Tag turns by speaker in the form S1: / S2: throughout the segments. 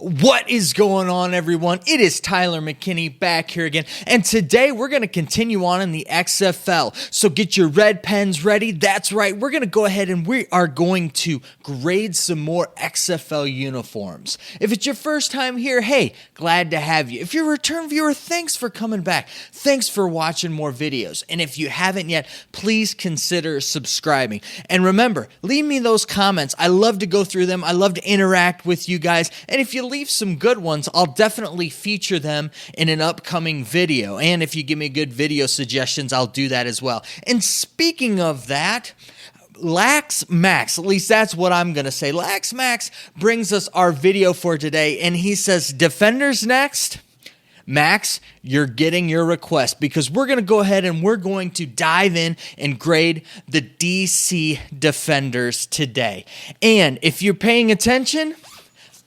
S1: What is going on, everyone? It is Tyler McKinney back here again, and today we're going to continue on in the XFL. So get your red pens ready. That's right, we're going to go ahead and we are going to grade some more XFL uniforms. If it's your first time here, hey, glad to have you. If you're a return viewer, thanks for coming back. Thanks for watching more videos. And if you haven't yet, please consider subscribing. And remember, leave me those comments. I love to go through them. I love to interact with you guys. And if you leave some good ones, I'll definitely feature them in an upcoming video. And if you give me good video suggestions, I'll do that as well. And speaking of that, Lax Max, at least that's what I'm going to say. Lax Max brings us our video for today, and he says, defenders next. Max, you're getting your request because we're going to go ahead and we're going to dive in and grade the DC defenders today. And if you're paying attention,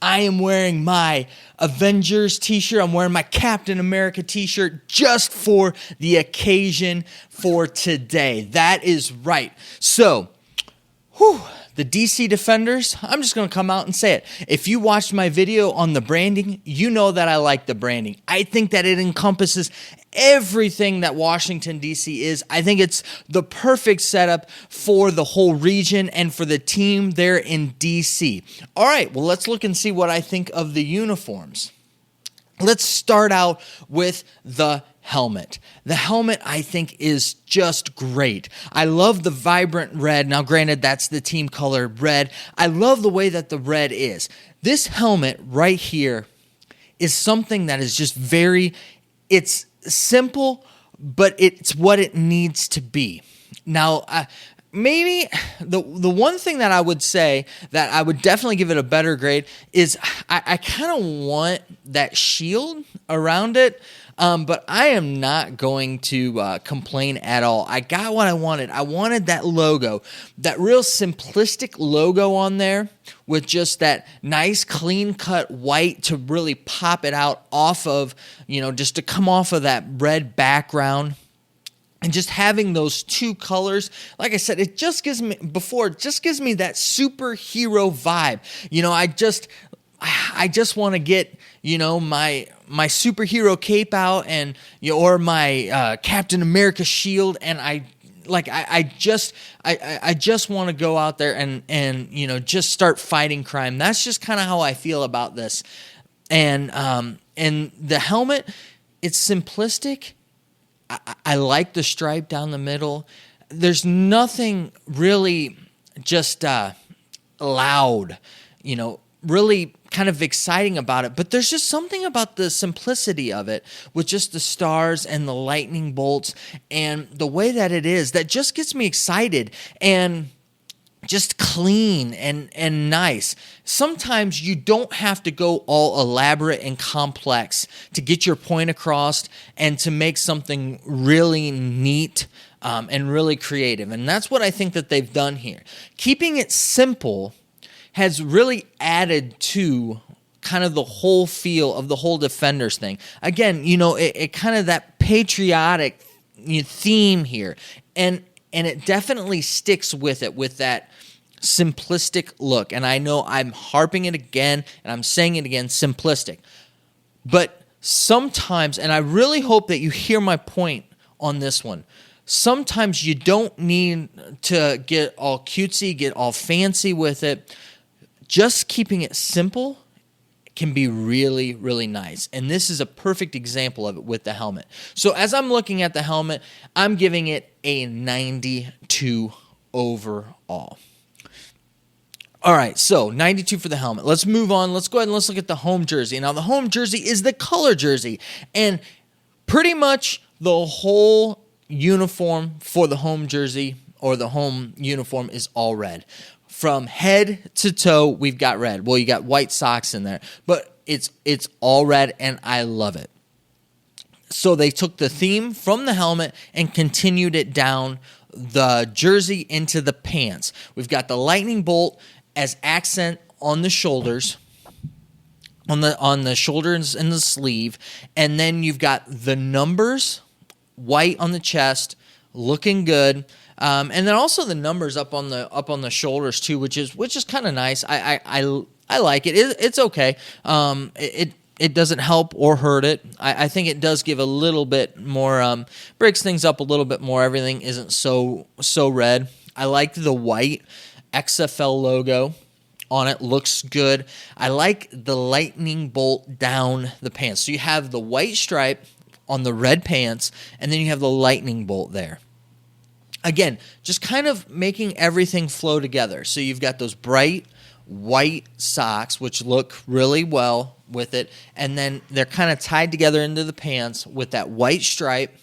S1: I am wearing my Avengers t-shirt. I'm wearing my Captain America t-shirt just for the occasion for today. That is right. So, the DC Defenders, I'm just going to come out and say it. If you watched my video on the branding, you know that I like the branding. I think that it encompasses everything that Washington, D.C. is. I think it's the perfect setup for the whole region and for the team there in D.C. All right, well, let's look and see what I think of the uniforms. Let's start out with the helmet. The helmet, I think, is just great. I love the vibrant red. Now, granted, that's the team color red. I love the way that the red is. This helmet right here is something that is just it's simple, but it's what it needs to be. Now, maybe the one thing that I would say that I would definitely give it a better grade is I kind of want that shield around it, but I am not going to complain at all. I got what I wanted. I wanted that logo, that real simplistic logo on there with just that nice clean-cut white to really pop it out off of, just to come off of that red background. And just having those two colors, like I said, it just gives me that superhero vibe. I just want to get, my superhero cape out and or my Captain America shield, and I just want to go out there and just start fighting crime. That's just kind of how I feel about this. And the helmet, it's simplistic. I like the stripe down the middle. There's nothing really just loud, really kind of exciting about it. But there's just something about the simplicity of it with just the stars and the lightning bolts and the way that it is that just gets me excited and just clean and nice. Sometimes you don't have to go all elaborate and complex to get your point across and to make something really neat and really creative. And that's what I think that they've done here. Keeping it simple has really added to kind of the whole feel of the whole Defenders thing. Again, it kind of that patriotic theme here. And it definitely sticks with it, with that simplistic look. And I know I'm harping it again, and I'm saying it again, simplistic. But sometimes, and I really hope that you hear my point on this one, sometimes you don't need to get all cutesy, get all fancy with it. Just keeping it simple can be really, really nice. And this is a perfect example of it with the helmet. So as I'm looking at the helmet, I'm giving it a 92 overall. All right, so 92 for the helmet. Let's move on. Let's go ahead and let's look at the home jersey. Now, the home jersey is the color jersey. And pretty much the whole uniform for the home jersey or the home uniform is all red. From head to toe, we've got red. Well, you got white socks in there, but it's all red, and I love it. So they took the theme from the helmet and continued it down the jersey into the pants. We've got the lightning bolt as accent on the shoulders, on the shoulders and the sleeve, and then you've got the numbers white on the chest, looking good. And then also the numbers up on the shoulders too, which is kind of nice. I like it. It's okay. It doesn't help or hurt it. I think it does give a little bit more, breaks things up a little bit more. Everything isn't so red. I like the white XFL logo on it. Looks good. I like the lightning bolt down the pants. So you have the white stripe on the red pants, and then you have the lightning bolt there. Again, just kind of making everything flow together. So you've got those bright white socks, which look really well with it, and then they're kind of tied together into the pants with that white stripe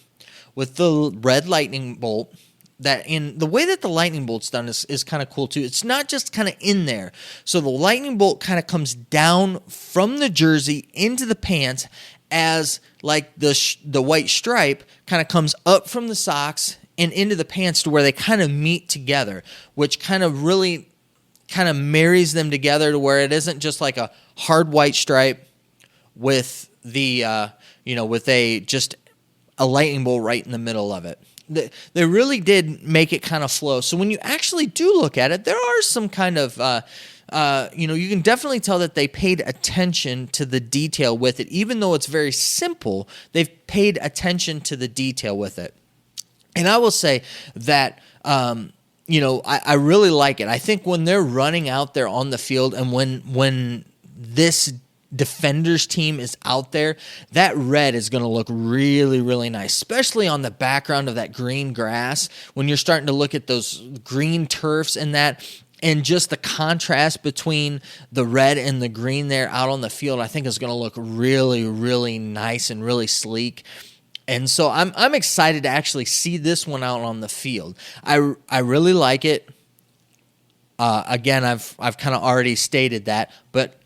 S1: with the red lightning bolt. That in the way that the lightning bolt's done is kind of cool too. It's not just kind of in there. So the lightning bolt kind of comes down from the jersey into the pants as like the white stripe kind of comes up from the socks and into the pants to where they kind of meet together, which kind of really kind of marries them together to where it isn't just like a hard white stripe with the with just a lightning bolt right in the middle of it. They really did make it kind of flow. So when you actually do look at it, there are some kind of, you can definitely tell that they paid attention to the detail with it. Even though it's very simple, they've paid attention to the detail with it. And I will say that, I really like it. I think when they're running out there on the field and when this defenders team is out there, that red is going to look really, really nice, especially on the background of that green grass. When you're starting to look at those green turfs and that, and just the contrast between the red and the green there out on the field, I think is going to look really, really nice and really sleek. And so I'm excited to actually see this one out on the field. I really like it. Again, I've kind of already stated that, but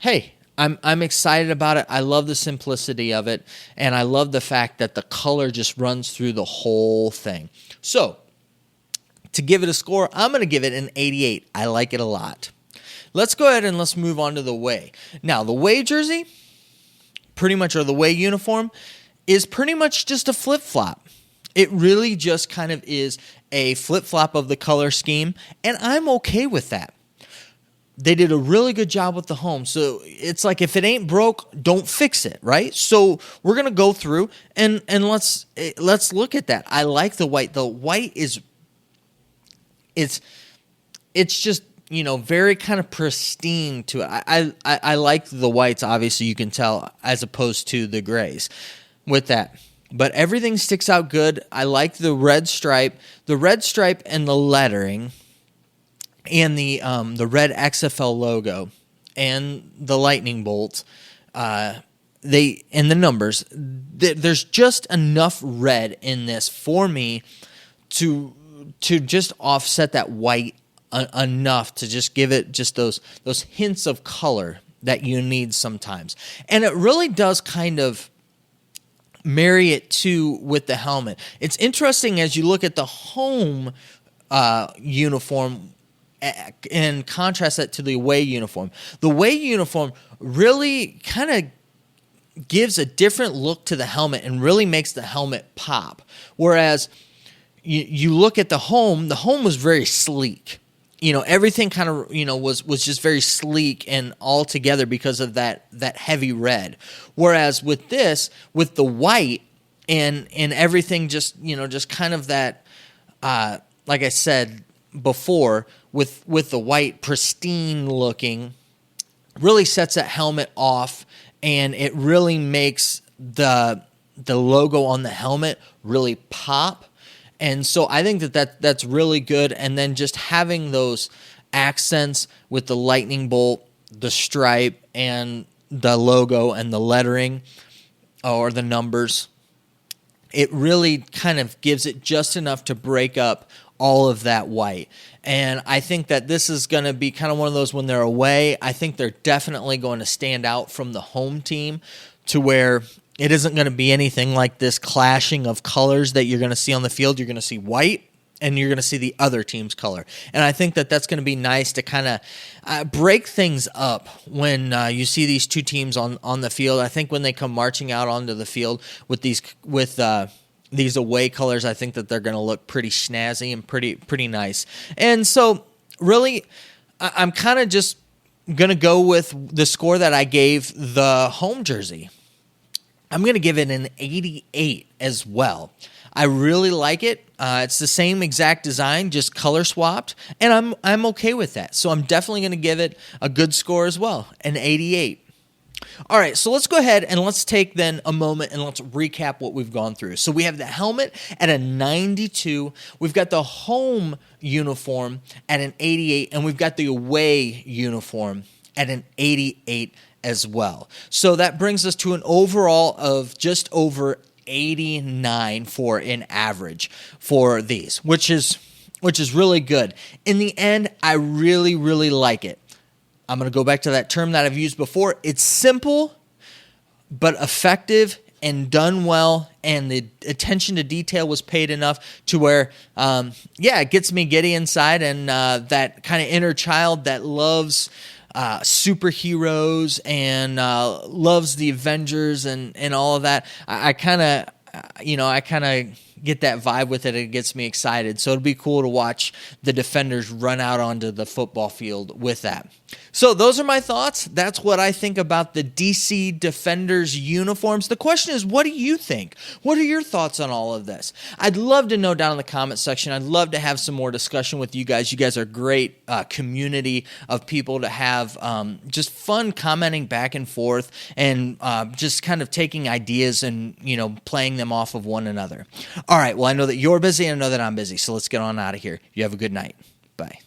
S1: hey, I'm excited about it. I love the simplicity of it, and I love the fact that the color just runs through the whole thing. So, to give it a score, I'm going to give it an 88. I like it a lot. Let's go ahead and let's move on to the way. Now, the way jersey, pretty much, or the way uniform, is pretty much just a flip-flop. It really just kind of is a flip-flop of the color scheme, and I'm okay with that. They did a really good job with the home. So it's like if it ain't broke, don't fix it, right? So we're going to go through and let's look at that. I like the white. The white is it's just, very kind of pristine to it. I like the whites, obviously you can tell, as opposed to the grays with that. But everything sticks out good. I like the red stripe and the lettering, and the red XFL logo and the lightning bolt, and the numbers. There's just enough red in this for me to just offset that white enough to just give it just those hints of color that you need sometimes. And it really does kind of marry it too with the helmet. It's interesting as you look at the home uniform and contrast that to the away uniform. The away uniform really kind of gives a different look to the helmet and really makes the helmet pop. Whereas you look at the home was very sleek. Everything kind of, was just very sleek and all together because of that heavy red. Whereas with this, with the white and everything just kind of that, like I said before, with the white pristine looking, really sets that helmet off, and it really makes the logo on the helmet really pop. And so I think that's really good. And then just having those accents with the lightning bolt, the stripe, and the logo and the lettering or the numbers, it really kind of gives it just enough to break up all of that white. And I think that this is going to be kind of one of those when they're away, I think they're definitely going to stand out from the home team to where it isn't going to be anything like this clashing of colors that you're going to see on the field. You're going to see white and you're going to see the other team's color. And I think that that's going to be nice to kind of break things up when you see these two teams on the field. I think when they come marching out onto the field with these away colors, I think that they're going to look pretty snazzy and pretty nice. And so really, I'm kind of just going to go with the score that I gave the home jersey. I'm going to give it an 88 as well. I really like it. It's the same exact design, just color swapped, and I'm okay with that. So I'm definitely going to give it a good score as well, an 88. All right, so let's go ahead and let's take then a moment and let's recap what we've gone through. So we have the helmet at a 92. We've got the home uniform at an 88, and we've got the away uniform at an 88 as well. So that brings us to an overall of just over 89 for an average for these, which is really good. In the end, I really, really like it. I'm going to go back to that term that I've used before. It's simple, but effective and done well, and the attention to detail was paid enough to where, it gets me giddy inside, and that kind of inner child that loves superheroes and loves the Avengers and all of that. I kind of get that vibe with it. It gets me excited. So it'll be cool to watch the defenders run out onto the football field with that. So those are my thoughts. That's what I think about the DC Defenders uniforms. The question is, what do you think? What are your thoughts on all of this? I'd love to know down in the comment section. I'd love to have some more discussion with you guys. You guys are a great community of people to have just fun commenting back and forth and just kind of taking ideas and, playing them off of one another. All right, well, I know that you're busy and I know that I'm busy, so let's get on out of here. You have a good night. Bye.